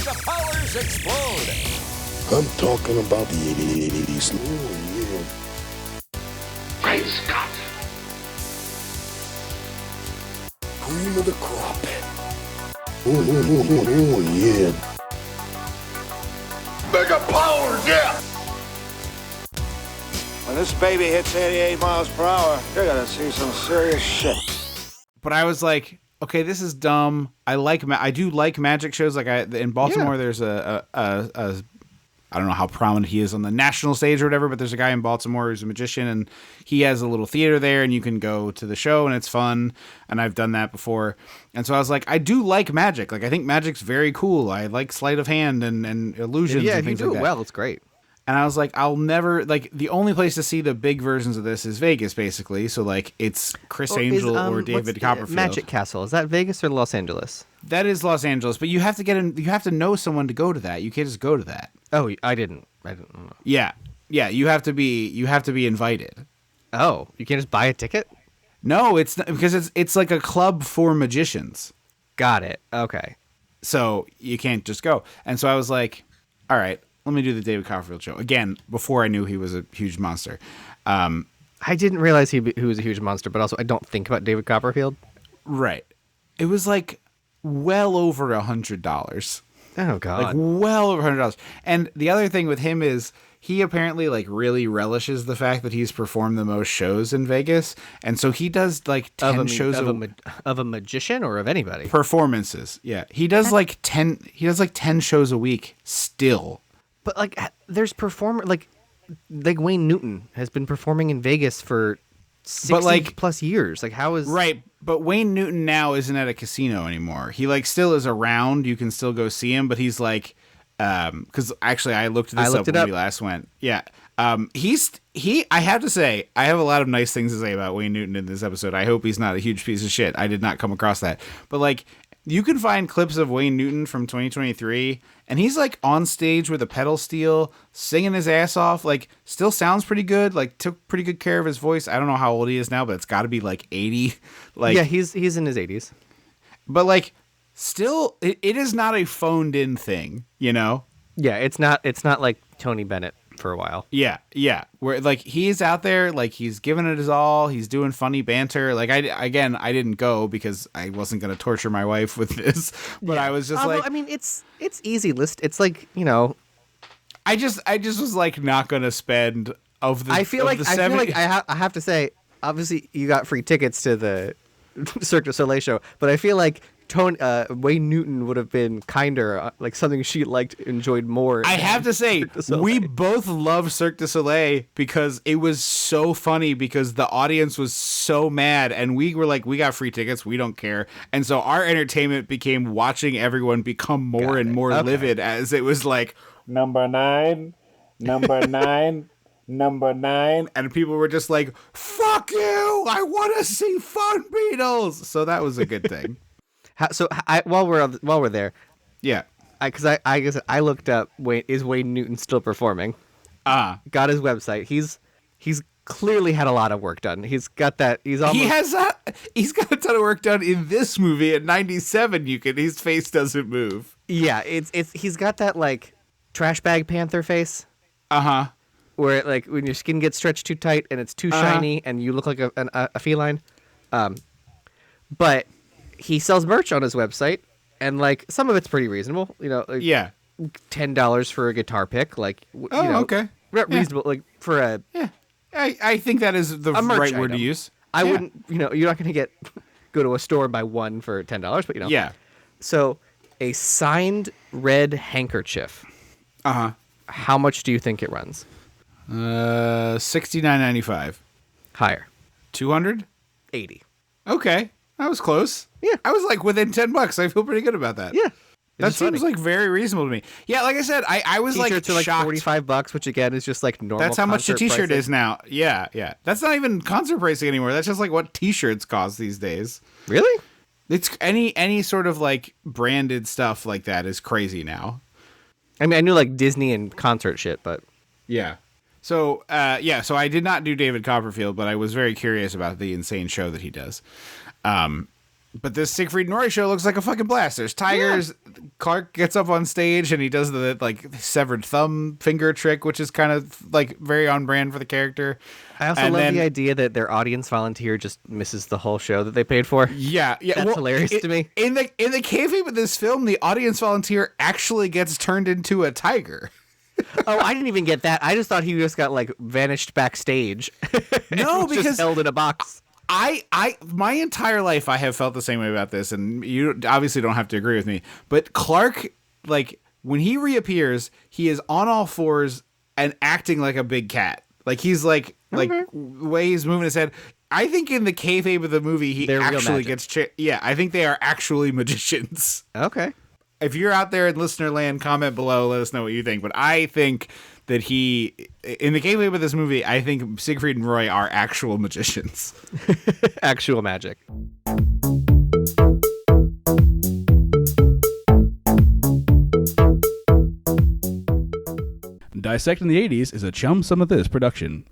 the powers explode. I'm talking about the 80s. Oh, yeah. Great Scott! Cream of the crop. Oh, yeah. Mega powers, yeah! When this baby hits 88 miles per hour, you're gonna see some serious shit. But I was like, okay, this is dumb. I do like magic shows. Like in Baltimore, there's a I don't know how prominent he is on the national stage or whatever, but there's a guy in Baltimore who's a magician, and he has a little theater there, and you can go to the show, and it's fun. And I've done that before. And so I was like, I do like magic. Like, I think magic's very cool. I like sleight of hand and illusions and things like that. Yeah, if you do it well, it's great. And I was like, I'll never, like, the only place to see the big versions of this is Vegas, basically. So, like, it's Chris Angel or David Copperfield. Magic Castle, is that Vegas or Los Angeles? That is Los Angeles, but you have to you have to know someone to go to that. You can't just go to that. Oh, I didn't know. Yeah, you have to be invited. Oh, you can't just buy a ticket? No, it's not, because it's like a club for magicians. Got it. Okay. So you can't just go. And so I was like, all right, let me do the David Copperfield show again. Before I knew he was a huge monster. I didn't realize he was a huge monster, but also I don't think about David Copperfield. Right. It was like well over $100. Oh God. Like well over $100. And the other thing with him is he apparently like really relishes the fact that he's performed the most shows in Vegas, and so he does like 10 shows of a magician or of anybody. Performances. Yeah. He does like 10 shows a week still. But like there's like Wayne Newton has been performing in Vegas for 60 plus years. Like how is right? But Wayne Newton now isn't at a casino anymore. He like still is around. You can still go see him, but he's like, because actually I looked this up when we last went. Yeah, I have to say I have a lot of nice things to say about Wayne Newton in this episode. I hope he's not a huge piece of shit. I did not come across that, but like you can find clips of Wayne Newton from 2023. And he's like on stage with a pedal steel, singing his ass off. Like, still sounds pretty good. Like, took pretty good care of his voice. I don't know how old he is now, but it's got to be like 80. Like, yeah, he's in his 80s. But like, still, it is not a phoned in thing, you know? Yeah, it's not like Tony Bennett for a while. Yeah. Where like he's out there, like he's giving it his all. He's doing funny banter. Like I didn't go because I wasn't going to torture my wife with this. But yeah. I was just like, I mean, it's easy list. It's like, you know, I just was like not going to spend of the. I feel like I have to say, obviously you got free tickets to the Cirque du Soleil show, but I feel like Wayne Newton would have been kinder, like something she enjoyed more. I have to say, we both love Cirque du Soleil because it was so funny because the audience was so mad and we were like, we got free tickets, we don't care. And so our entertainment became watching everyone become more and more livid as it was like, number 9, number 9. Number 9, and people were just like, fuck you, I want to see Fun Beatles. So that was a good thing. While we're there, yeah, because I guess I looked up. Is Wayne Newton still performing? Got his website. He's clearly had a lot of work done. He's got that. He's got a ton of work done in this movie at 97. His face doesn't move. Yeah, he's got that like trash bag panther face. Where like when your skin gets stretched too tight and it's too shiny and you look like a feline. But he sells merch on his website, and like some of it's pretty reasonable, you know. Like, yeah, $10 for a guitar pick, like okay, reasonable, like for a I think that is the right word to use. I wouldn't, you're not going to go to a store and buy one for $10, but yeah. So a signed red handkerchief. How much do you think it runs? $69.95. Higher. 280. Okay, that was close. Yeah, I was like within $10. I feel pretty good about that. Yeah, that seems like very reasonable to me. Yeah, like I said, I was T-shirts like shocked. Are like $45, which again is just like normal. That's how much the T-shirt pricing. is now. Yeah. That's not even concert pricing anymore. That's just like what T-shirts cost these days. Really? It's any sort of like branded stuff like that is crazy now. I mean, I knew like Disney and concert shit, but yeah. So so I did not do David Copperfield, but I was very curious about the insane show that he does. But this Siegfried and Roy show looks like a fucking blast. There's tigers. Yeah. Clark gets up on stage and he does the like severed thumb finger trick, which is kind of like very on brand for the character. I also love the idea that their audience volunteer just misses the whole show that they paid for. Yeah, that's hilarious to me. In the kayfabe of this film, the audience volunteer actually gets turned into a tiger. Oh, I didn't even get that. I just thought he just got like vanished backstage. No, because just held in a box. My entire life I have felt the same way about this, and you obviously don't have to agree with me. But Clark, like when he reappears, he is on all fours and acting like a big cat. Like he's like the way he's moving his head. I think in the kayfabe of the movie, he actually gets. Yeah, I think they are actually magicians. Okay. If you're out there in listener land, comment below. Let us know what you think. But I think that he, in the kayfabe of this movie, I think Siegfried and Roy are actual magicians. Actual magic. Dissecting the 80s is a Chum Some of This production.